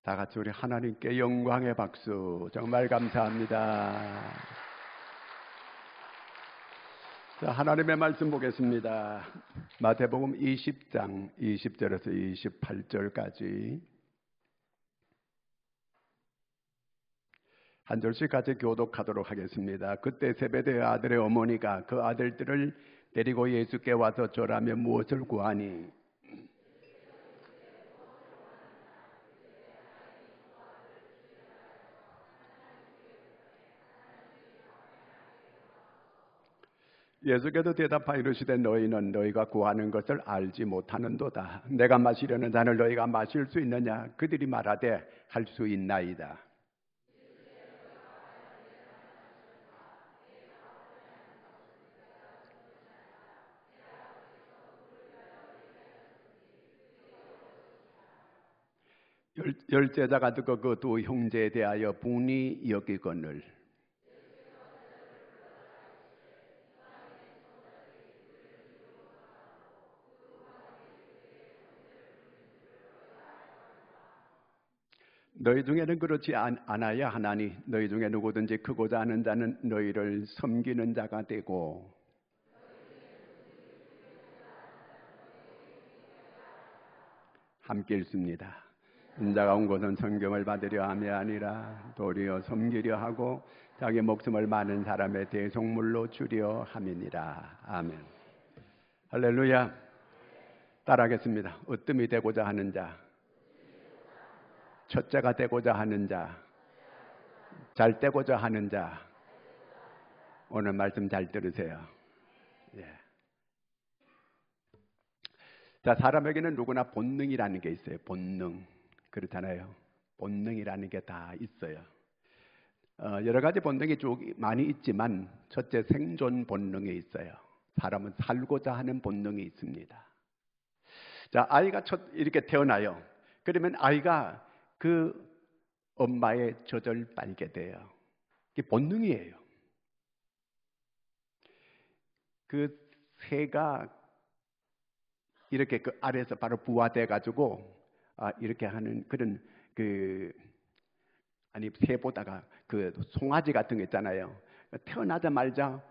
다 같이 우리 하나님께 영광의 박수. 정말 감사합니다. 자, 하나님의 말씀 보겠습니다. 마태복음 20장 20절에서 28절까지 한 절씩 같이 교독하도록 하겠습니다. 그때 세베대의 아들의 어머니가 그 아들들을 데리고 예수께 와서 저라면 무엇을 구하니? 예수께서 대답하여 이르시되 너희는 너희가 구하는 것을 알지 못하는도다. 내가 마시려는 잔을 너희가 마실 수 있느냐? 그들이 말하되 할 수 있나이다. 열 제자가 듣고 그 두 형제에 대하여 분이 여기거늘 너희 중에는 그렇지 않아야 하나니 너희 중에 누구든지 크고자 하는 자는 너희를 섬기는 자가 되고 함께 읽습니다. 인자가 온 것은 성경을 받으려 함이 아니라 도리어 섬기려 하고 자기 목숨을 많은 사람의 대속물로 주려 함이니라. 아멘. 할렐루야. 따라하겠습니다. 으뜸이 되고자 하는 자, 첫째가 되고자 하는 자, 잘 되고자 하는 자, 오늘 말씀 잘 들으세요. 예. 자, 사람에게는 누구나 본능이라는 게 있어요. 본능. 그렇잖아요. 본능이라는 게 다 있어요. 여러 가지 본능이 많이 있지만 첫째 생존 본능이 있어요. 사람은 살고자 하는 본능이 있습니다. 자, 아이가 이렇게 태어나요. 그러면 아이가 그 엄마의 젖을 빨게 돼요. 이게 본능이에요. 그 새가 이렇게 그 아래에서 바로 부화돼 가지고 이렇게 하는 그런 새보다가 그 송아지 같은 거 있잖아요. 태어나자마자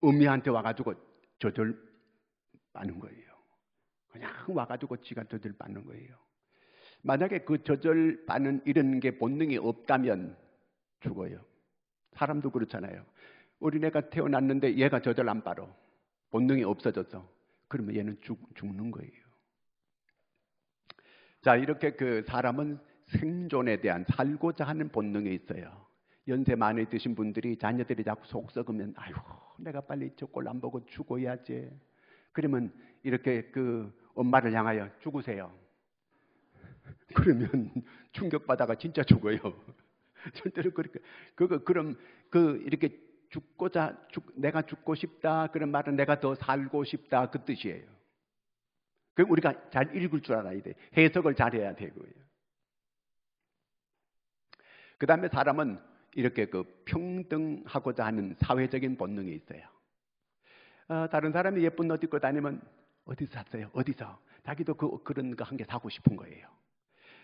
어미한테 와가지고 젖을 빠는 거예요. 그냥 와가지고 지가 젖을 빠는 거예요. 만약에 그 젖을 빠는 이런 게 본능이 없다면 죽어요. 사람도 그렇잖아요. 어린애가 태어났는데 얘가 젖을 안 빨어. 본능이 없어졌어. 그러면 얘는 죽는 거예요. 자, 이렇게 그 사람은 생존에 대한 살고자 하는 본능이 있어요. 연세 많이 드신 분들이 자녀들이 자꾸 속 썩으면 아이고 내가 빨리 저 꼴 안 보고 죽어야지. 그러면 이렇게 그 엄마를 향하여 죽으세요. 그러면 충격받아가 진짜 죽어요. 절대로 그렇게 그럼 이렇게 내가 죽고 싶다 그런 말은 내가 더 살고 싶다 그 뜻이에요. 그 우리가 잘 읽을 줄 알아야 돼. 해석을 잘해야 되고요. 그 다음에 사람은 이렇게 그 평등하고자 하는 사회적인 본능이 있어요. 다른 사람이 예쁜 옷 입고 다니면 어디서 샀어요? 어디서? 자기도 그런 거 한 개 사고 싶은 거예요.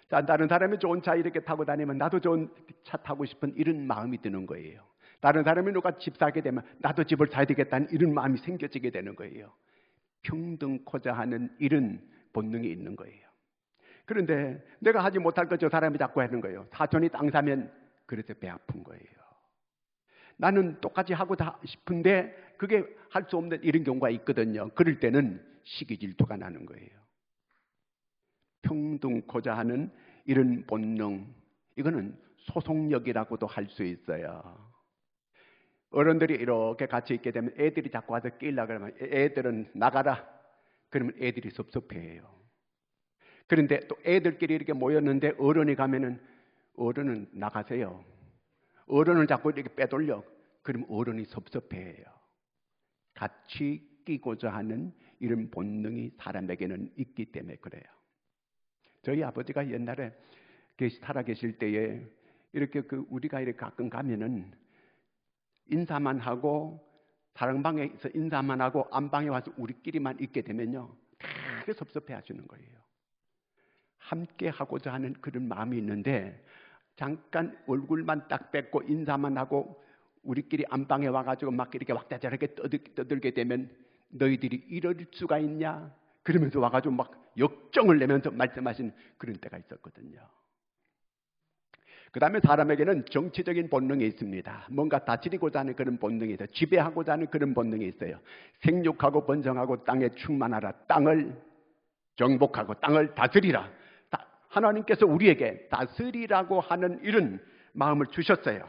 자, 다른 사람이 좋은 차 이렇게 타고 다니면 나도 좋은 차 타고 싶은 이런 마음이 드는 거예요. 다른 사람이 누가 집 사게 되면 나도 집을 사야 되겠다는 이런 마음이 생겨지게 되는 거예요. 평등코자 하는 이런 본능이 있는 거예요. 그런데 내가 하지 못할 것 저 사람이 자꾸 하는 거예요. 사촌이 땅 사면 그래서 배 아픈 거예요. 나는 똑같이 하고 싶은데 그게 할 수 없는 이런 경우가 있거든요. 그럴 때는 시기 질투가 나는 거예요. 평등코자 하는 이런 본능, 이거는 소속력이라고도 할 수 있어요. 어른들이 이렇게 같이 있게 되면 애들이 자꾸 와서 끼려고 그러면 애들은 나가라. 그러면 애들이 섭섭해해요. 그런데 또 애들끼리 이렇게 모였는데 어른이 가면은 어른은 나가세요. 어른을 자꾸 이렇게 빼돌려. 그러면 어른이 섭섭해해요. 같이 끼고자 하는 이런 본능이 사람에게는 있기 때문에 그래요. 저희 아버지가 옛날에 살아계실 때에 이렇게 우리가 이렇게 가끔 가면은 인사만 하고 사랑방에서 인사만 하고 안방에 와서 우리끼리만 있게 되면요 되게 섭섭해 하시는 거예요. 함께 하고자 하는 그런 마음이 있는데 잠깐 얼굴만 딱 뵙고 인사만 하고 우리끼리 안방에 와가지고 막 이렇게 왁자지껄하게 떠들게 되면 너희들이 이럴 수가 있냐? 그러면서 와가지고 막 역정을 내면서 말씀하신 그런 때가 있었거든요. 그 다음에 사람에게는 정치적인 본능이 있습니다. 뭔가 다스리고자 하는 그런 본능이 있어요. 지배하고자 하는 그런 본능이 있어요. 생육하고 번성하고 땅에 충만하라. 땅을 정복하고 땅을 다스리라. 하나님께서 우리에게 다스리라고 하는 이런 마음을 주셨어요.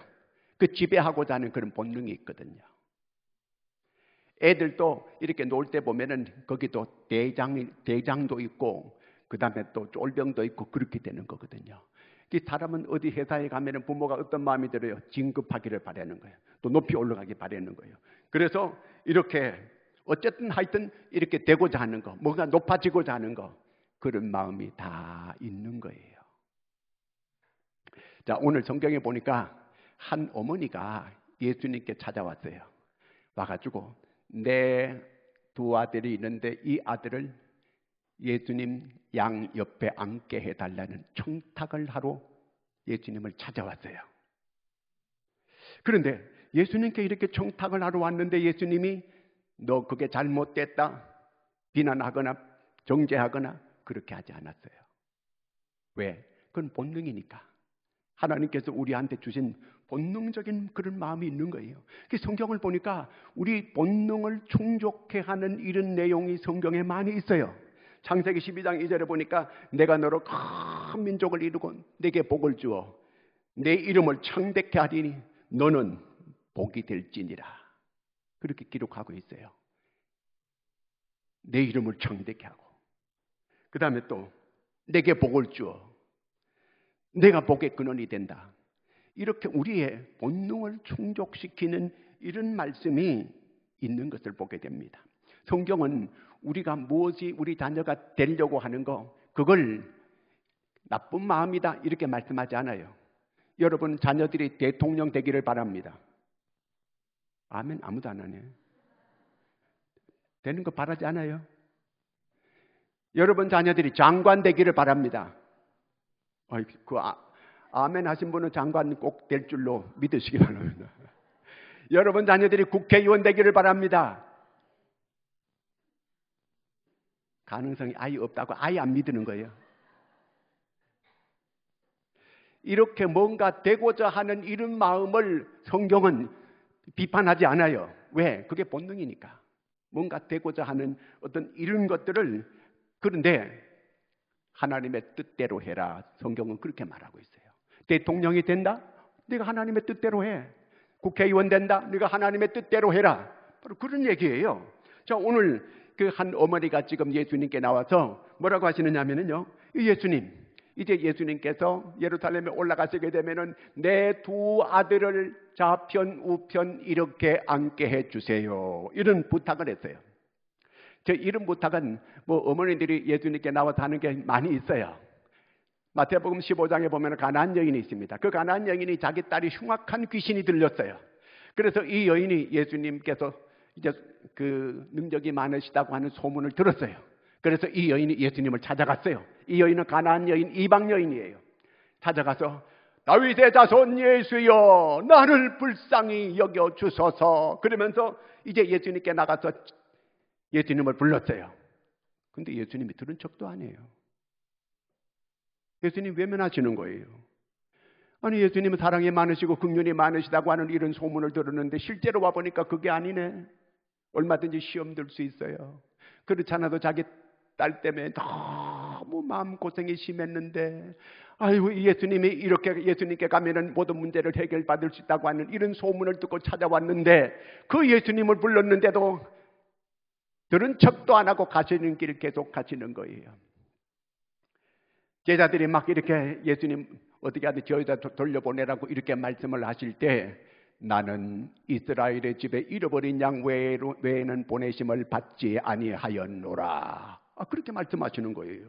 그 지배하고자 하는 그런 본능이 있거든요. 애들도 이렇게 놀 때 보면은 거기도 대장도 있고 그 다음에 또 쫄병도 있고 그렇게 되는 거거든요. 사람은 어디 회사에 가면은 부모가 어떤 마음이 들어요? 진급하기를 바라는 거예요. 또 높이 올라가기 바라는 거예요. 그래서 이렇게 어쨌든 하여튼 이렇게 되고자 하는 거, 뭔가 높아지고자 하는 거, 그런 마음이 다 있는 거예요. 자, 오늘 성경에 보니까 한 어머니가 예수님께 찾아왔어요. 와가지고 내 두 아들이 있는데 이 아들을 예수님 양 옆에 앉게 해달라는 청탁을 하러 예수님을 찾아왔어요. 그런데 예수님께 이렇게 청탁을 하러 왔는데 예수님이 너 그게 잘못됐다 비난하거나 정죄하거나 그렇게 하지 않았어요. 왜? 그건 본능이니까. 하나님께서 우리한테 주신 본능적인 그런 마음이 있는 거예요. 성경을 보니까 우리 본능을 충족해 하는 이런 내용이 성경에 많이 있어요. 창세기 12장 2절에 보니까 내가 너로 큰 민족을 이루고 내게 복을 주어 내 이름을 창대케 하리니 너는 복이 될지니라. 그렇게 기록하고 있어요. 내 이름을 창대케 하고 그 다음에 또 내게 복을 주어 내가 복의 근원이 된다. 이렇게 우리의 본능을 충족시키는 이런 말씀이 있는 것을 보게 됩니다. 성경은 우리가 무엇이 우리 자녀가 되려고 하는 거 그걸 나쁜 마음이다 이렇게 말씀하지 않아요. 여러분 자녀들이 대통령 되기를 바랍니다. 아멘. 아무도 안 하네. 되는 거 바라지 않아요? 여러분 자녀들이 장관 되기를 바랍니다. 아멘 하신 분은 장관 꼭 될 줄로 믿으시기 바랍니다. 여러분 자녀들이 국회의원 되기를 바랍니다. 가능성이 아예 없다고 아예 안 믿는 거예요. 이렇게 뭔가 되고자 하는 이런 마음을 성경은 비판하지 않아요. 왜? 그게 본능이니까. 뭔가 되고자 하는 어떤 이런 것들을 그런데 하나님의 뜻대로 해라. 성경은 그렇게 말하고 있어요. 대통령이 된다? 네가 하나님의 뜻대로 해. 국회의원 된다? 네가 하나님의 뜻대로 해라. 바로 그런 얘기예요. 자, 오늘 그 한 어머니가 지금 예수님께 나와서 뭐라고 하시느냐면요. 예수님, 이제 예수님께서 예루살렘에 올라가시게 되면은 내 두 아들을 좌편 우편 이렇게 앉게 해 주세요. 이런 부탁을 했어요. 저 이런 부탁은 뭐 어머니들이 예수님께 나와서 하는 게 많이 있어요. 마태복음 15장에 보면 가나안 여인이 있습니다. 그 가나안 여인이 자기 딸이 흉악한 귀신이 들렸어요. 그래서 이 여인이 예수님께서 이제 그 능력이 많으시다고 하는 소문을 들었어요. 그래서 이 여인이 예수님을 찾아갔어요. 이 여인은 가나안 여인, 이방 여인이에요. 찾아가서 다윗의 자손 예수여 나를 불쌍히 여겨 주소서. 그러면서 이제 예수님께 나가서 예수님을 불렀어요. 근데 예수님이 들은 척도 안 해요. 예수님 외면하시는 거예요. 아니 예수님은 사랑이 많으시고 긍휼이 많으시다고 하는 이런 소문을 들었는데 실제로 와보니까 그게 아니네. 얼마든지 시험 들 수 있어요. 그렇지 않아도 자기 딸 때문에 너무 마음고생이 심했는데 아이고 예수님이 이렇게 예수님께 가면은 모든 문제를 해결받을 수 있다고 하는 이런 소문을 듣고 찾아왔는데 그 예수님을 불렀는데도 들은 척도 안 하고 가시는 길 계속 가시는 거예요. 제자들이 막 이렇게 예수님 어떻게 하든 저희다 돌려보내라고 이렇게 말씀을 하실 때 나는 이스라엘의 집에 잃어버린 양 외에는 보내심을 받지 아니하였노라. 그렇게 말씀하시는 거예요.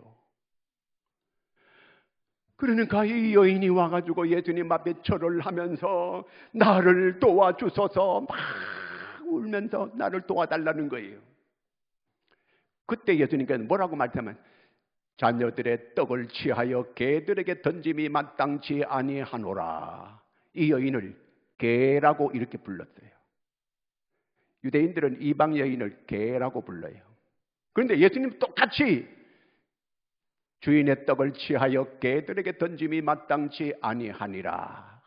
그러니까 이 여인이 와가지고 예수님 앞에 절을 하면서 나를 도와주소서 막 울면서 나를 도와달라는 거예요. 그때 예수님께서 뭐라고 말씀하면 자녀들의 떡을 취하여 개들에게 던짐이 마땅치 아니하노라. 이 여인을 개라고 이렇게 불렀어요. 유대인들은 이방 여인을 개라고 불러요. 그런데 예수님 똑같이 주인의 떡을 취하여 개들에게 던짐이 마땅치 아니하니라.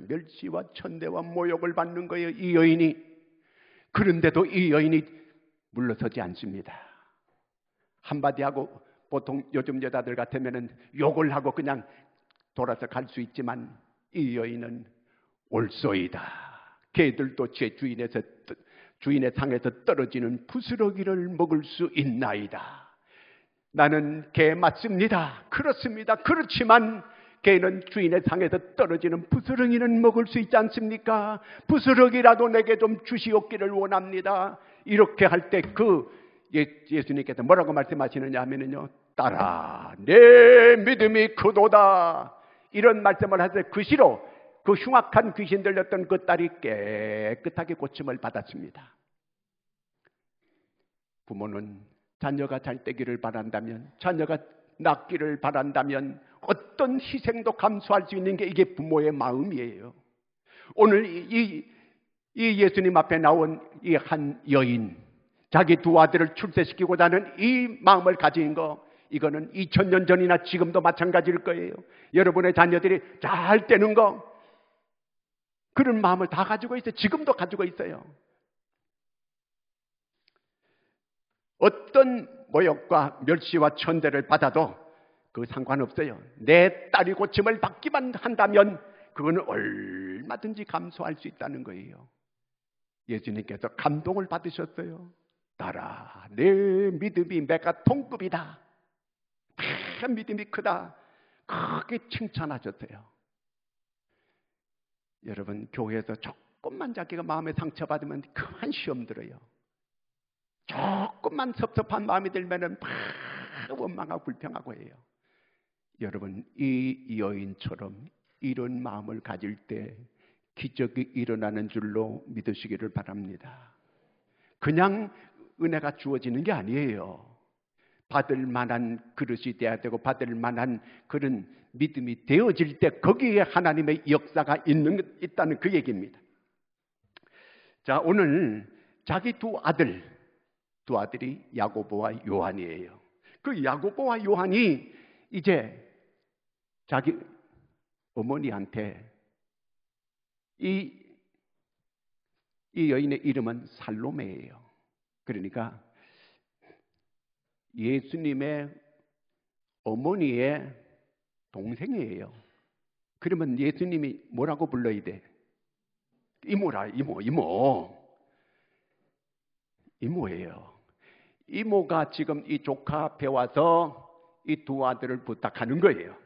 멸시와 천대와 모욕을 받는 거예요, 이 여인이. 그런데도 이 여인이 물러서지 않습니다. 한마디 하고 보통 요즘 여자들 같으면 욕을 하고 그냥 돌아서 갈 수 있지만 이 여인은 옳소이다. 개들도 제 주인의 상에서 떨어지는 부스러기를 먹을 수 있나이다. 나는 개 맞습니다. 그렇습니다. 그렇지만 개는 주인의 상에서 떨어지는 부스러기는 먹을 수 있지 않습니까? 부스러기라도 내게 좀 주시옵기를 원합니다. 이렇게 할 때 예수님께서 뭐라고 말씀하시느냐 하면요, 딸아, 내 믿음이 크도다. 이런 말씀을 하세요. 그 시로 그 흉악한 귀신 들렸던 그 딸이 깨끗하게 고침을 받았습니다. 부모는 자녀가 잘 되기를 바란다면, 자녀가 낫기를 바란다면 어떤 희생도 감수할 수 있는 게 이게 부모의 마음이에요. 오늘 이 예수님 앞에 나온 이 한 여인, 자기 두 아들을 출세시키고자 하는 이 마음을 가진 거, 이거는 2000년 전이나 지금도 마찬가지일 거예요. 여러분의 자녀들이 잘 되는 거, 그런 마음을 다 가지고 있어요. 지금도 가지고 있어요. 어떤 모욕과 멸시와 천대를 받아도 그 상관없어요. 내 딸이 고침을 받기만 한다면 그거는 얼마든지 감수할 수 있다는 거예요. 예수님께서 감동을 받으셨어요. 딸아, 내 믿음이 메가톤급이다. 믿음이 크다. 크게 칭찬하셨어요. 여러분, 교회에서 조금만 자기가 마음에 상처받으면 그만 시험 들어요. 조금만 섭섭한 마음이 들면은 막 원망하고 불평하고 해요. 여러분, 이 여인처럼 이런 마음을 가질 때 기적이 일어나는 줄로 믿으시기를 바랍니다. 그냥 은혜가 주어지는 게 아니에요. 받을 만한 그릇이 돼야 되고 받을 만한 그런 믿음이 되어질 때 거기에 하나님의 역사가 있다는 그 얘기입니다. 자, 오늘 자기 두 아들이 야고보와 요한이에요. 그 야고보와 요한이 이제 자기 어머니한테 이 여인의 이름은 살로메예요. 그러니까 예수님의 어머니의 동생이에요. 그러면 예수님이 뭐라고 불러야 돼? 이모라, 이모예요. 이모가 지금 이 조카 앞에 와서 이 두 아들을 부탁하는 거예요.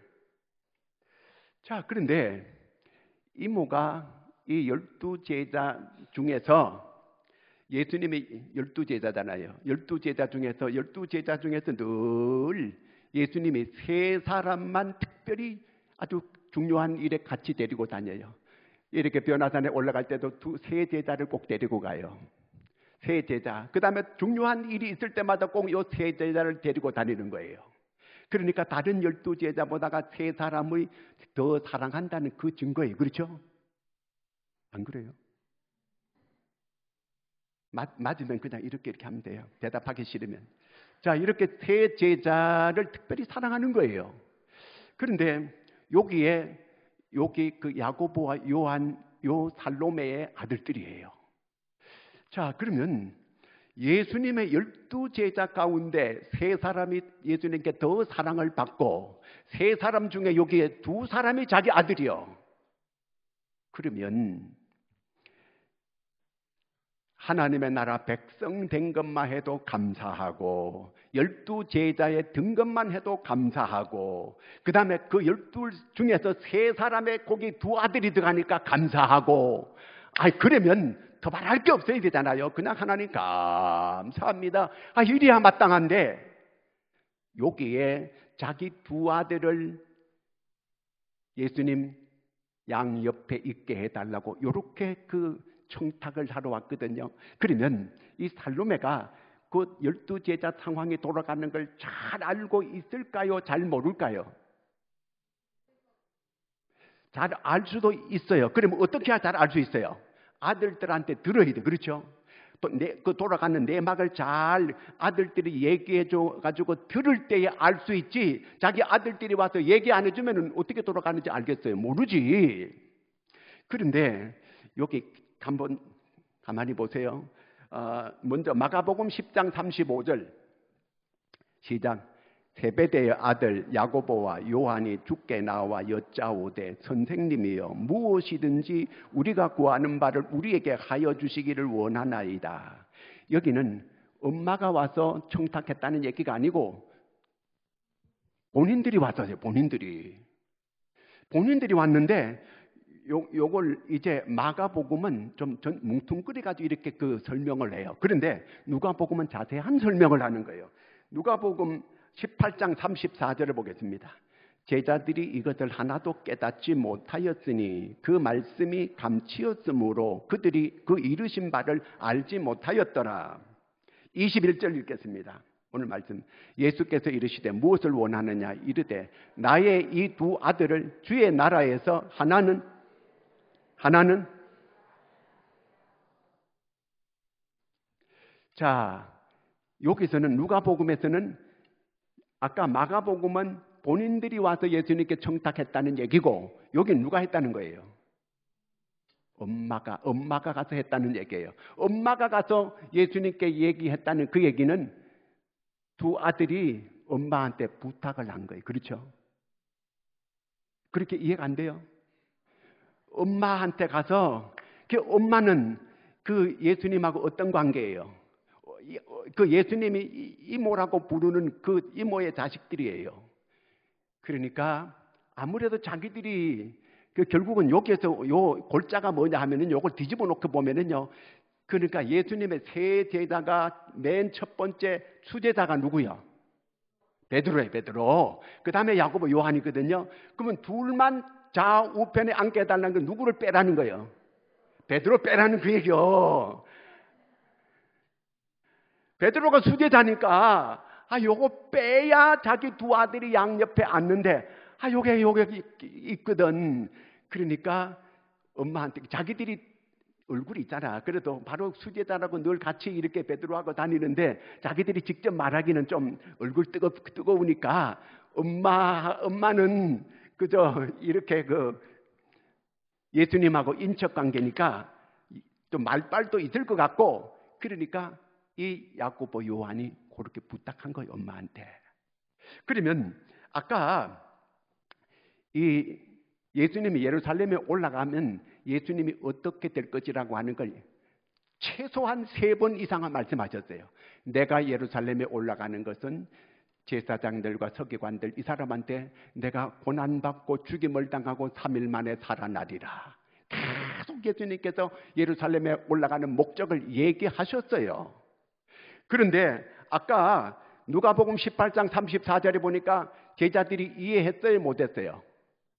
자, 그런데 이모가 이 12제자 중에서, 예수님이 12제자잖아요. 12제자 중에서 늘 예수님이 세 사람만 특별히 아주 중요한 일에 같이 데리고 다녀요. 이렇게 변화산에 올라갈 때도 세 제자를 꼭 데리고 가요. 세 제자. 그 다음에 중요한 일이 있을 때마다 꼭 이 세 제자를 데리고 다니는 거예요. 그러니까 다른 12제자보다가 세 사람을 더 사랑한다는 그 증거예요. 그렇죠? 안 그래요? 맞으면 그냥 이렇게 하면 돼요. 대답하기 싫으면. 자, 이렇게 세 제자를 특별히 사랑하는 거예요. 그런데 여기 그 야고보와 요한, 요 살로메의 아들들이에요. 자, 그러면 예수님의 12제자 가운데 세 사람이 예수님께 더 사랑을 받고 세 사람 중에 여기에 두 사람이 자기 아들이요. 그러면 하나님의 나라 백성 된 것만 해도 감사하고 12제자의 든 것만 해도 감사하고 그 다음에 그 12 중에서 세 사람의 거기 두 아들이 들어가니까 감사하고 그러면 더 말할 게 없어야 되잖아요. 그냥 하나님 감사합니다. 이래야 마땅한데 여기에 자기 두 아들을 예수님 양 옆에 있게 해달라고 이렇게 그 청탁을 하러 왔거든요. 그러면 이 살로메가 그 12제자 상황이 돌아가는 걸 잘 알고 있을까요? 잘 모를까요? 잘 알 수도 있어요. 그러면 어떻게 해야 잘 알 수 있어요? 아들들한테 들어야 돼. 그렇죠? 또 그 돌아가는 내막을 잘 아들들이 얘기해 줘 가지고 들을 때에 알 수 있지. 자기 아들들이 와서 얘기 안 해주면 어떻게 돌아가는지 알겠어요? 모르지. 그런데 여기 한번 가만히 보세요. 먼저 마가복음 10장 35절 시작. 세베대의 아들 야고보와 요한이 주께 나와 여짜오되 선생님이여 무엇이든지 우리가 구하는 바를 우리에게 하여 주시기를 원하나이다. 여기는 엄마가 와서 청탁했다는 얘기가 아니고 본인들이 왔어요. 본인들이 왔는데 요걸 이제 마가복음은 좀 뭉퉁거려가지고 이렇게 그 설명을 해요. 그런데 누가복음은 자세한 설명을 하는 거예요. 누가복음 18장 34절을 보겠습니다. 제자들이 이것을 하나도 깨닫지 못하였으니 그 말씀이 감치었으므로 그들이 그 이르신 바를 알지 못하였더라. 21절 읽겠습니다. 오늘 말씀. 예수께서 이르시되 무엇을 원하느냐 이르되 나의 이 두 아들을 주의 나라에서 하나는 자, 여기서는 누가복음에서는 아까 마가복음은 본인들이 와서 예수님께 청탁했다는 얘기고 여긴 누가 했다는 거예요? 엄마가 가서 했다는 얘기예요. 엄마가 가서 예수님께 얘기했다는 그 얘기는 두 아들이 엄마한테 부탁을 한 거예요. 그렇죠? 그렇게 이해가 안 돼요? 엄마한테 가서 그 엄마는 그 예수님하고 어떤 관계예요? 그 예수님이 이모라고 부르는 그 이모의 자식들이에요. 그러니까 아무래도 자기들이 결국은 여기에서 요 골자가 뭐냐 하면은 요걸 뒤집어 놓고 보면은요. 그러니까 예수님의 세 제자가 맨 첫 번째 수제자가 누구야? 베드로예요. 베드로. 그 다음에 야고보, 요한이거든요. 그러면 둘만 좌우편에 앉게 해달라는 건 누구를 빼라는 거예요? 베드로 빼라는 그 얘기요. 베드로가 수제자니까 요거 빼야 자기 두 아들이 양옆에 앉는데 요게 있거든. 그러니까 엄마한테 자기들이 얼굴이 있잖아. 그래도 바로 수제자라고 늘 같이 이렇게 베드로하고 다니는데 자기들이 직접 말하기는 좀 얼굴 뜨거우니까 엄마는 그저 이렇게 그 예수님하고 인척 관계니까 좀 말빨도 있을 것 같고 그러니까 이 야고보 요한이 그렇게 부탁한 거예요. 엄마한테. 그러면 아까 이 예수님이 예루살렘에 올라가면 예수님이 어떻게 될 것이라고 하는 걸 최소한 3번 이상은 말씀하셨어요. 내가 예루살렘에 올라가는 것은 제사장들과 서기관들 이 사람한테 내가 고난받고 죽임을 당하고 3일 만에 살아나리라. 계속 예수님께서 예루살렘에 올라가는 목적을 얘기하셨어요. 그런데 아까 누가복음 18장 34절에 보니까 제자들이 이해했어요? 못했어요?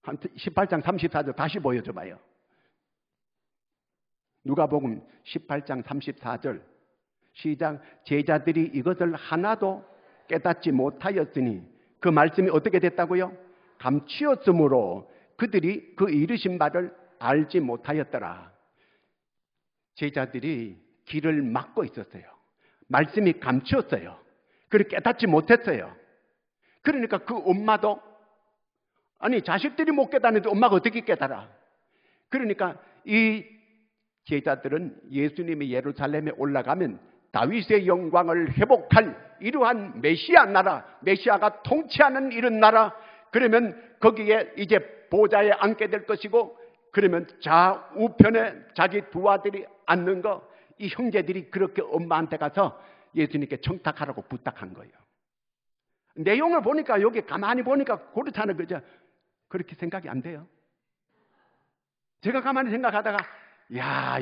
18장 34절 다시 보여줘봐요. 누가복음 18장 34절 시작. 제자들이 이것을 하나도 깨닫지 못하였으니 그 말씀이 어떻게 됐다고요? 감추었으므로 그들이 그 이르신 바를 알지 못하였더라. 제자들이 길을 막고 있었어요. 말씀이 감추었어요. 그걸 깨닫지 못했어요. 그러니까 그 엄마도 아니 자식들이 못 깨닫는데 엄마가 어떻게 깨달아? 그러니까 이 제자들은 예수님이 예루살렘에 올라가면 다윗의 영광을 회복할 이러한 메시아 나라, 메시아가 통치하는 이런 나라, 그러면 거기에 이제 보좌에 앉게 될 것이고, 그러면 좌우편에 자기 두 아들이 앉는 거, 이 형제들이 그렇게 엄마한테 가서 예수님께 청탁하라고 부탁한 거예요. 내용을 보니까 여기 가만히 보니까 그렇다는 거죠. 그렇게 생각이 안 돼요. 제가 가만히 생각하다가 야,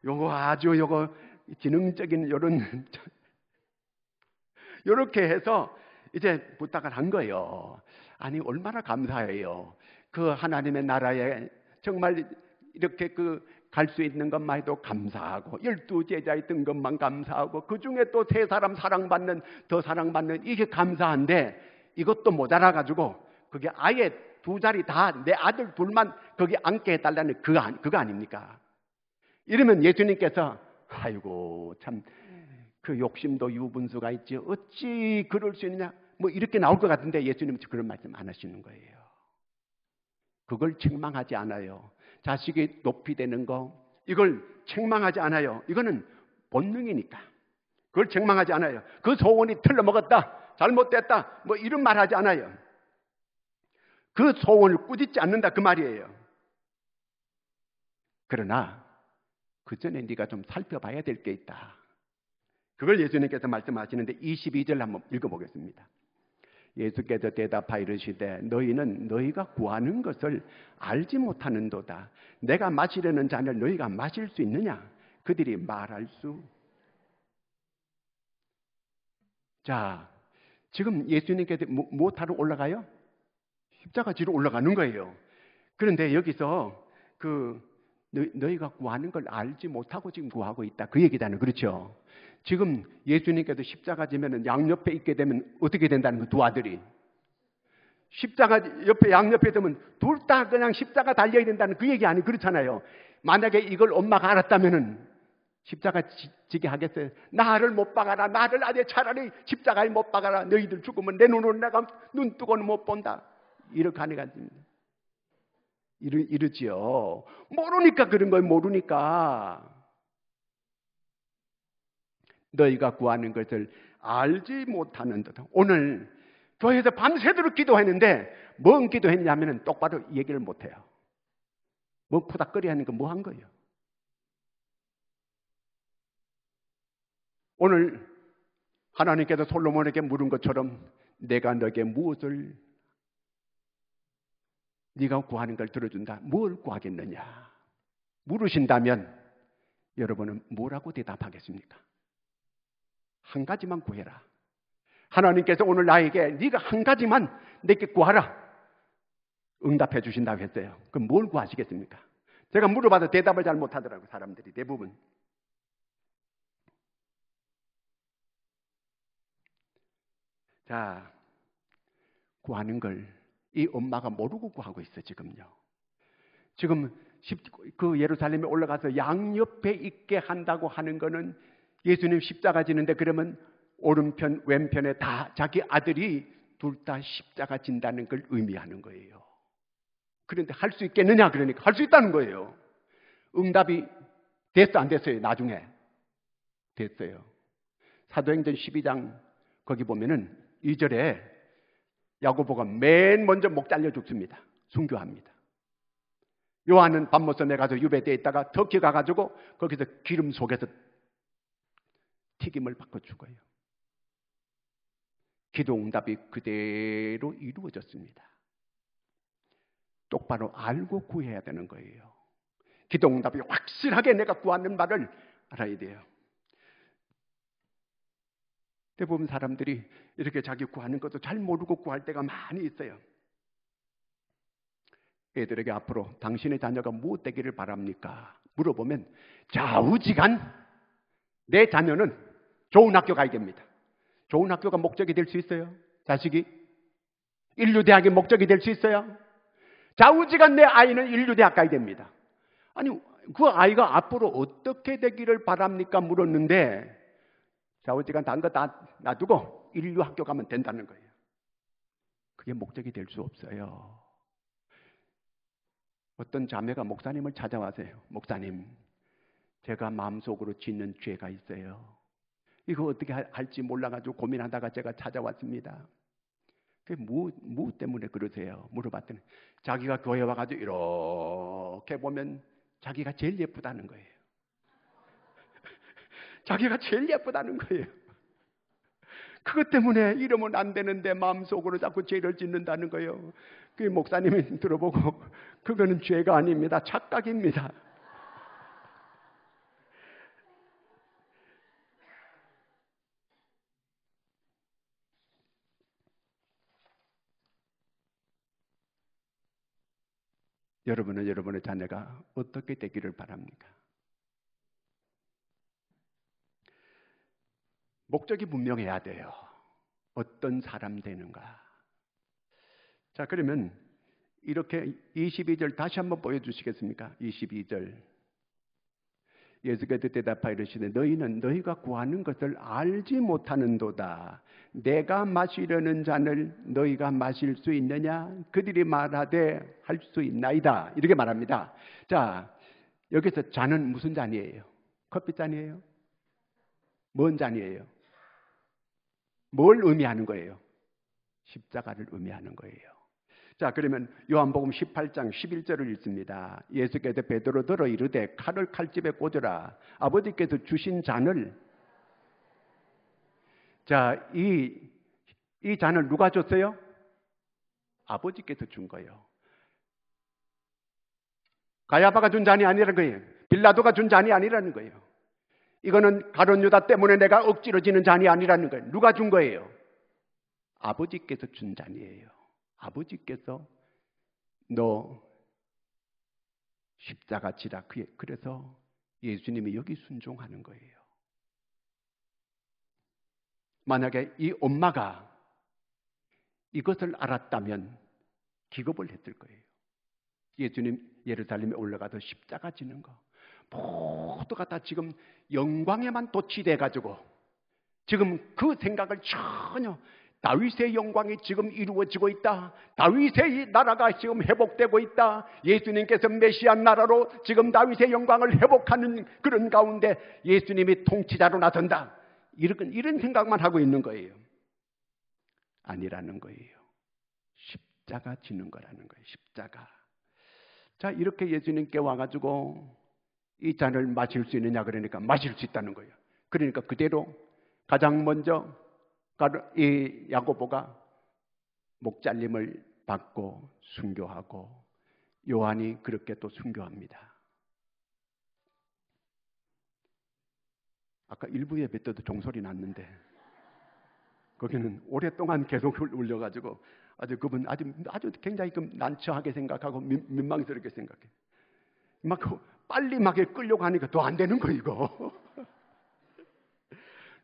요거 아주 요거 지능적인 요런 요렇게 해서 이제 부탁을 한 거예요. 아니 얼마나 감사해요. 그 하나님의 나라에 정말 이렇게 그 갈 수 있는 것만 해도 감사하고 12제자 있던 것만 감사하고 그 중에 또 3사람 사랑받는 더 사랑받는 이게 감사한데 이것도 모자라가지고 그게 아예 2자리 다 내 아들 둘만 거기 앉게 해달라는 그거 아닙니까? 이러면 예수님께서 아이고 참 그 욕심도 유분수가 있지 어찌 그럴 수 있느냐 뭐 이렇게 나올 것 같은데 예수님은 그런 말씀 안 하시는 거예요. 그걸 책망하지 않아요. 자식이 높이 되는 거 이걸 책망하지 않아요. 이거는 본능이니까 그걸 책망하지 않아요. 그 소원이 틀려먹었다 잘못됐다 뭐 이런 말 하지 않아요. 그 소원을 꾸짖지 않는다 그 말이에요. 그러나 그 전에 네가 좀 살펴봐야 될 게 있다. 그걸 예수님께서 말씀하시는데 22절 한번 읽어보겠습니다. 예수께서 대답하여 이르시되 너희는 너희가 구하는 것을 알지 못하는도다. 내가 마시려는 잔을 너희가 마실 수 있느냐? 그들이 말할 수. 자, 지금 예수님께서 무엇하러 올라가요? 십자가 지로 올라가는 거예요. 그런데 여기서 너희가 구하는 걸 알지 못하고 지금 구하고 있다. 그 얘기잖아요. 그렇죠? 지금 예수님께서 십자가 지면은 양옆에 있게 되면 어떻게 된다는 거, 2 아들이. 십자가 옆에 양옆에 되면 둘 다 그냥 십자가 달려야 된다는 그 얘기 아니에요. 그렇잖아요. 만약에 이걸 엄마가 알았다면은 십자가 지게 하겠어요? 나를 못 박아라. 나를 아예 차라리 십자가에 못 박아라. 너희들 죽으면 내 눈으로 내가 눈 뜨고는 못 본다. 이렇게 하는 거 같습니다. 이러지요. 모르니까 그런 거예요. 모르니까. 너희가 구하는 것을 알지 못하는 듯. 오늘 교회에서 밤새도록 기도했는데 뭔 기도했냐면 똑바로 얘기를 못해요. 뭐 푸닥거리 하는 거 뭐 한 거예요. 오늘 하나님께서 솔로몬에게 물은 것처럼 내가 너에게 무엇을 네가 구하는 걸 들어준다. 뭘 구하겠느냐? 물으신다면 여러분은 뭐라고 대답하겠습니까? 한 가지만 구해라. 하나님께서 오늘 나에게 네가 한 가지만 내게 구하라. 응답해 주신다고 했어요. 그럼 뭘 구하시겠습니까? 제가 물어봐도 대답을 잘 못하더라고요. 사람들이 대부분. 자, 구하는 걸 이 엄마가 모르고 구하고 있어 지금요. 지금 그 예루살렘에 올라가서 양옆에 있게 한다고 하는 거는 예수님 십자가 지는데 그러면 오른편 왼편에 다 자기 아들이 둘 다 십자가 진다는 걸 의미하는 거예요. 그런데 할 수 있겠느냐? 그러니까 할 수 있다는 거예요. 응답이 됐어 안 됐어요? 나중에 됐어요. 사도행전 12장 거기 보면은 2절에 야고보가 맨 먼저 목 잘려 죽습니다. 순교합니다. 요한은 밥 못 써내 가서 유배되어 있다가 터키 가가지고 거기서 기름 속에서 튀김을 받고 죽어요. 기도 응답이 그대로 이루어졌습니다. 똑바로 알고 구해야 되는 거예요. 기도 응답이 확실하게 내가 구하는 바를 알아야 돼요. 대부분 사람들이 이렇게 자기 구하는 것도 잘 모르고 구할 때가 많이 있어요. 애들에게 앞으로 당신의 자녀가 무엇 되기를 바랍니까? 물어보면 좌우지간 내 자녀는 좋은 학교 가야 됩니다. 좋은 학교가 목적이 될 수 있어요? 자식이? 인류대학이 목적이 될 수 있어요? 좌우지간 내 아이는 인류대학 가야 됩니다. 아니 그 아이가 앞으로 어떻게 되기를 바랍니까? 물었는데 좌우지간 다른 거 다 놔두고 인류학교 가면 된다는 거예요. 그게 목적이 될 수 없어요. 어떤 자매가 목사님을 찾아와서요. 목사님, 제가 마음속으로 짓는 죄가 있어요. 이거 어떻게 할지 몰라가지고 고민하다가 제가 찾아왔습니다. 그게 뭐 때문에 그러세요? 물어봤더니 자기가 교회 와가지고 이렇게 보면 자기가 제일 예쁘다는 거예요. 자기가 제일 예쁘다는 거예요. 그것 때문에 이러면 안 되는데 마음속으로 자꾸 죄를 짓는다는 거예요. 그 목사님이 들어보고 그거는 죄가 아닙니다. 착각입니다. 여러분은 여러분의 자녀가 어떻게 되기를 바랍니까? 목적이 분명해야 돼요. 어떤 사람 되는가. 자, 그러면 이렇게 22절 다시 한번 보여주시겠습니까? 22절. 예수께서 대답하여 이르시되 너희는 너희가 구하는 것을 알지 못하는도다. 내가 마시려는 잔을 너희가 마실 수 있느냐? 그들이 말하되 할 수 있나이다. 이렇게 말합니다. 자, 여기서 잔은 무슨 잔이에요? 커피 잔이에요? 뭔 잔이에요? 뭘 의미하는 거예요? 십자가를 의미하는 거예요. 자, 그러면 요한복음 18장 11절을 읽습니다. 예수께서 베드로 들어 이르되 칼을 칼집에 꽂으라. 아버지께서 주신 잔을, 자, 이 잔을 누가 줬어요? 아버지께서 준 거예요. 가야바가 준 잔이 아니라는 거예요. 빌라도가 준 잔이 아니라는 거예요. 이거는 가룟 유다 때문에 내가 억지로 지는 잔이 아니라는 거예요. 누가 준 거예요? 아버지께서 준 잔이에요. 아버지께서 너 십자가 지라. 그래서 예수님이 여기 순종하는 거예요. 만약에 이 엄마가 이것을 알았다면 기겁을 했을 거예요. 예수님 예루살렘에 올라가서 십자가 지는 거 모두가 다 지금 영광에만 도취돼 가지고 지금 그 생각을 전혀, 다윗의 영광이 지금 이루어지고 있다. 다윗의 나라가 지금 회복되고 있다. 예수님께서 메시아 나라로 지금 다윗의 영광을 회복하는 그런 가운데 예수님이 통치자로 나선다. 이런 생각만 하고 있는 거예요. 아니라는 거예요. 십자가 지는 거라는 거예요. 십자가. 자, 이렇게 예수님께 와가지고 이 잔을 마실 수 있느냐 그러니까 마실 수 있다는 거예요. 그러니까 그대로 가장 먼저 이 야고보가 목잘림을 받고 순교하고 요한이 그렇게 또 순교합니다. 아까 일부 예배 때도 종소리 났는데 거기는 오랫동안 계속 울려가지고 아주 그분 아주 굉장히 난처하게 생각하고 민망스럽게 생각해. 막 빨리 막 끌려고 하니까 더 안 되는 거 이거.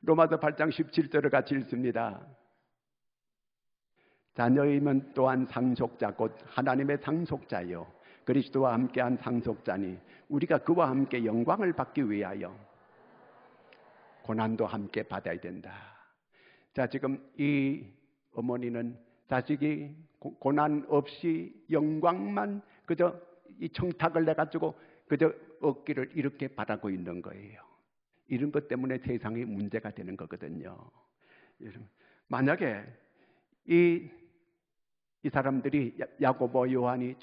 로마서 8장 17절을 같이 읽습니다. 자녀임은 또한 상속자 곧 하나님의 상속자요 그리스도와 함께한 상속자니 우리가 그와 함께 영광을 받기 위하여 고난도 함께 받아야 된다. 자, 지금 이 어머니는 자식이 고난 없이 영광만 그저 이 청탁을 내가지고 그저 얻기를 이렇게 바라고 있는 거예요. 이런 것 때문에 세상이 문제가 되는 거거든요. 만약에 이 사람들이 야고보, 요한이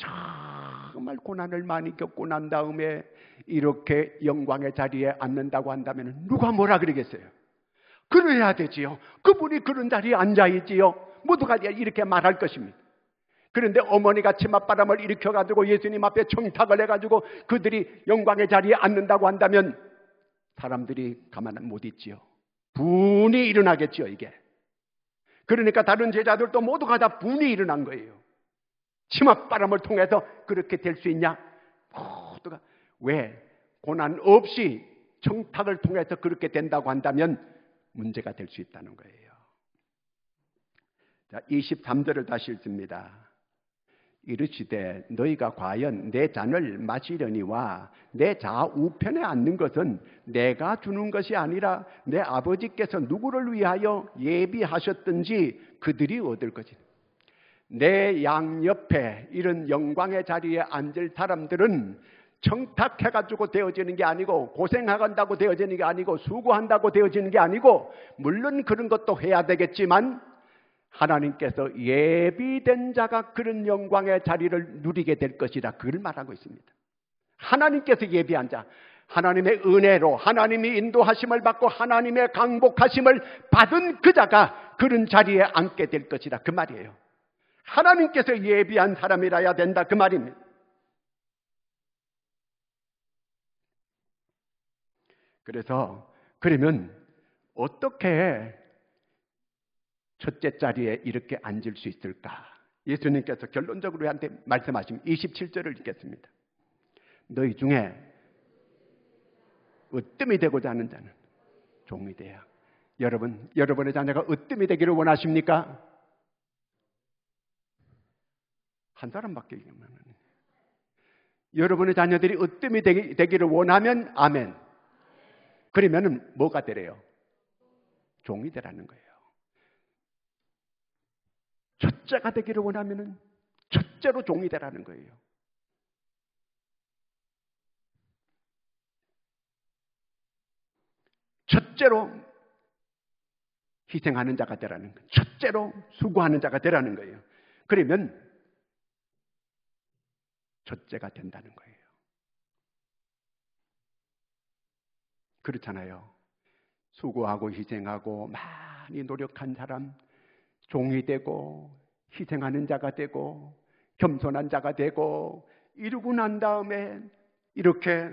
정말 고난을 많이 겪고 난 다음에 이렇게 영광의 자리에 앉는다고 한다면 누가 뭐라 그러겠어요? 그래야 되지요. 그분이 그런 자리에 앉아있지요. 모두가 이렇게 말할 것입니다. 그런데 어머니가 치맛바람을 일으켜가지고 예수님 앞에 청탁을 해가지고 그들이 영광의 자리에 앉는다고 한다면 사람들이 가만 못 있지요. 분이 일어나겠지요, 이게. 그러니까 다른 제자들도 모두가 다 분이 일어난 거예요. 치맛바람을 통해서 그렇게 될 수 있냐? 모두가. 왜? 고난 없이 청탁을 통해서 그렇게 된다고 한다면 문제가 될 수 있다는 거예요. 자, 23절을 다시 읽습니다. 이르시되 너희가 과연 내 잔을 마시려니와 내 좌우편에 앉는 것은 내가 주는 것이 아니라 내 아버지께서 누구를 위하여 예비하셨든지 그들이 얻을 것이다. 내 양옆에 이런 영광의 자리에 앉을 사람들은 청탁해가지고 되어지는 게 아니고 고생한다고 되어지는 게 아니고 수고한다고 되어지는 게 아니고 물론 그런 것도 해야 되겠지만 하나님께서 예비된 자가 그런 영광의 자리를 누리게 될 것이라 그걸 말하고 있습니다. 하나님께서 예비한 자, 하나님의 은혜로 하나님이 인도하심을 받고 하나님의 강복하심을 받은 그 자가 그런 자리에 앉게 될 것이라 그 말이에요. 하나님께서 예비한 사람이라야 된다 그 말입니다. 그래서 그러면 어떻게 첫째 자리에 이렇게 앉을 수 있을까? 예수님께서 결론적으로 우리한테 말씀하신 27절을 읽겠습니다. 너희 중에 으뜸이 되고자 하는 자는 종이 돼야. 여러분의 자녀가 으뜸이 되기를 원하십니까? 한 사람밖에 얘기하면 여러분의 자녀들이 으뜸이 되기를 원하면 아멘. 그러면은 뭐가 되래요? 종이 되라는 거예요. 첫째가 되기를 원하면은 첫째로 종이 되라는 거예요. 첫째로 희생하는 자가 되라는 거예요. 첫째로 수고하는 자가 되라는 거예요. 그러면 첫째가 된다는 거예요. 그렇잖아요. 수고하고 희생하고 많이 노력한 사람, 종이 되고 희생하는 자가 되고 겸손한 자가 되고 이루고 난 다음에 이렇게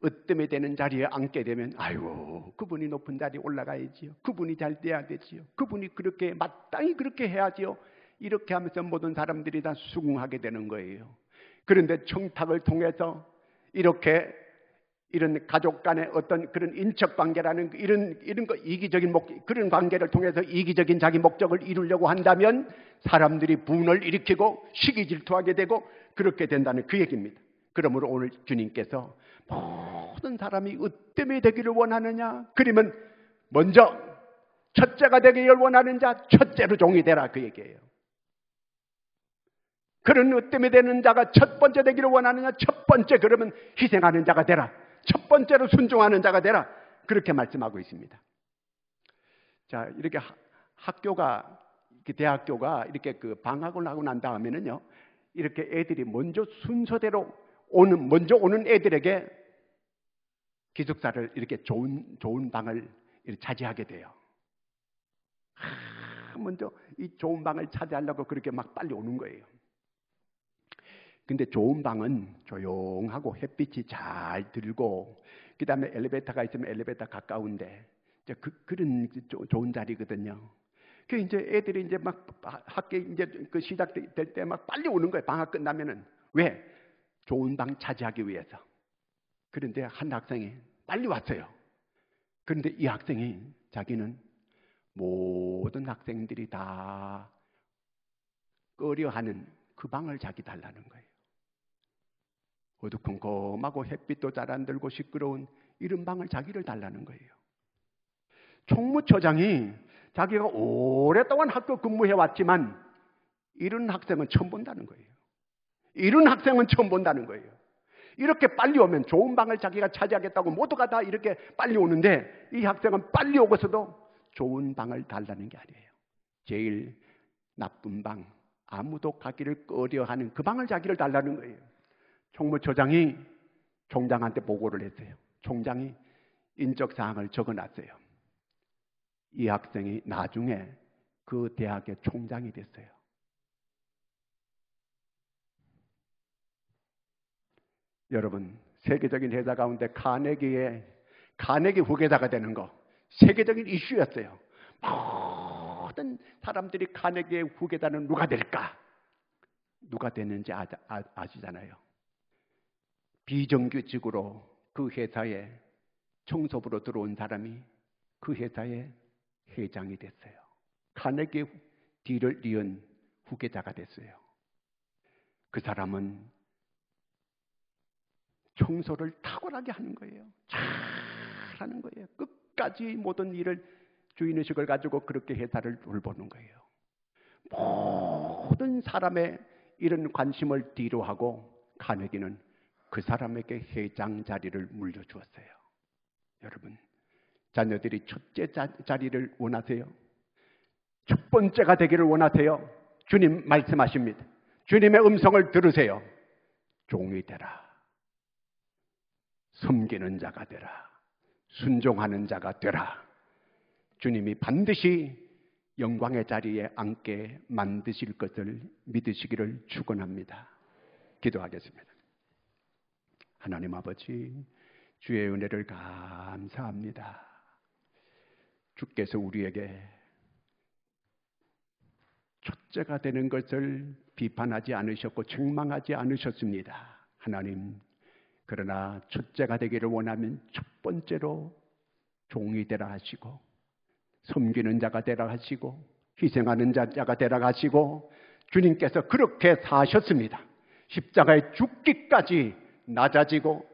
으뜸이 되는 자리에 앉게 되면 아이고 그분이 높은 자리에 올라가야지요. 그분이 잘 돼야 되지요. 그분이 그렇게 마땅히 그렇게 해야지요. 이렇게 하면서 모든 사람들이 다 수긍하게 되는 거예요. 그런데 청탁을 통해서 이런 가족 간의 어떤 그런 인척 관계라는 이런 거 이기적인 그런 관계를 통해서 이기적인 자기 목적을 이루려고 한다면 사람들이 분을 일으키고 시기 질투하게 되고 그렇게 된다는 그 얘기입니다. 그러므로 오늘 주님께서 모든 사람이 으뜸이 되기를 원하느냐? 그러면 먼저 첫째가 되기를 원하는 자 첫째로 종이 되라 그 얘기예요. 그런 으뜸이 되는 자가 첫 번째 되기를 원하느냐? 첫 번째 그러면 희생하는 자가 되라. 첫 번째로 순종하는 자가 되라. 그렇게 말씀하고 있습니다. 자, 이렇게 대학교가 이렇게 그 방학을 하고 난 다음에는요, 이렇게 애들이 먼저 순서대로 먼저 오는 애들에게 기숙사를 이렇게 좋은 방을 이렇게 차지하게 돼요. 먼저 이 좋은 방을 차지하려고 그렇게 막 빨리 오는 거예요. 근데 좋은 방은 조용하고 햇빛이 잘 들고 그 다음에 엘리베이터가 있으면 엘리베이터 가까운데 그런 좋은 자리거든요. 그 이제 애들이 이제 막 학기 이제 그 시작될 때 막 빨리 오는 거예요. 방학 끝나면은. 왜? 좋은 방 차지하기 위해서. 그런데 한 학생이 빨리 왔어요. 그런데 이 학생이 자기는 모든 학생들이 다 꺼려하는 그 방을 자기 달라는 거예요. 어두컴컴하고 햇빛도 잘 안 들고 시끄러운 이런 방을 자기를 달라는 거예요. 총무처장이 자기가 오랫동안 학교 근무해 왔지만 이런 학생은 처음 본다는 거예요. 이런 학생은 처음 본다는 거예요. 이렇게 빨리 오면 좋은 방을 자기가 차지하겠다고 모두가 다 이렇게 빨리 오는데 이 학생은 빨리 오고서도 좋은 방을 달라는 게 아니에요. 제일 나쁜 방, 아무도 가기를 꺼려하는 그 방을 자기를 달라는 거예요. 총무처장이 총장한테 보고를 했어요. 총장이 인적사항을 적어놨어요. 이 학생이 나중에 그 대학의 총장이 됐어요. 여러분, 세계적인 회사 가운데 카네기 후계자가 되는 거 세계적인 이슈였어요. 모든 사람들이 카네기의 후계자는 누가 될까? 누가 되는지 아시잖아요. 비정규직으로 그 회사에 청소부로 들어온 사람이 그 회사의 회장이 됐어요. 카네기 뒤를 이은 후계자가 됐어요. 그 사람은 청소를 탁월하게 하는 거예요. 잘하는 거예요. 끝까지 모든 일을 주인의식을 가지고 그렇게 회사를 돌보는 거예요. 모든 사람의 이런 관심을 뒤로 하고 카네기는 그 사람에게 회장 자리를 물려주었어요. 여러분, 자녀들이 첫째 자리를 원하세요? 첫 번째가 되기를 원하세요? 주님 말씀하십니다. 주님의 음성을 들으세요. 종이 되라. 섬기는 자가 되라. 순종하는 자가 되라. 주님이 반드시 영광의 자리에 앉게 만드실 것을 믿으시기를 축원합니다. 기도하겠습니다. 하나님 아버지, 주의 은혜를 감사합니다. 주께서 우리에게 첫째가 되는 것을 비판하지 않으셨고 책망하지 않으셨습니다. 하나님, 그러나 첫째가 되기를 원하면 첫 번째로 종이 되라 하시고, 섬기는 자가 되라 하시고, 희생하는 자가 되라 하시고, 주님께서 그렇게 사셨습니다. 십자가에 죽기까지 낮아지고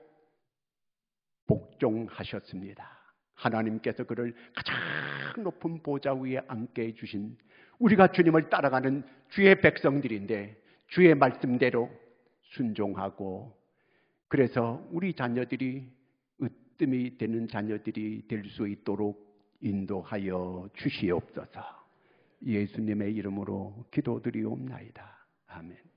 복종하셨습니다. 하나님께서 그를 가장 높은 보좌 위에 앉게 해주신, 우리가 주님을 따라가는 주의 백성들인데 주의 말씀대로 순종하고, 그래서 우리 자녀들이 으뜸이 되는 자녀들이 될 수 있도록 인도하여 주시옵소서. 예수님의 이름으로 기도드리옵나이다. 아멘.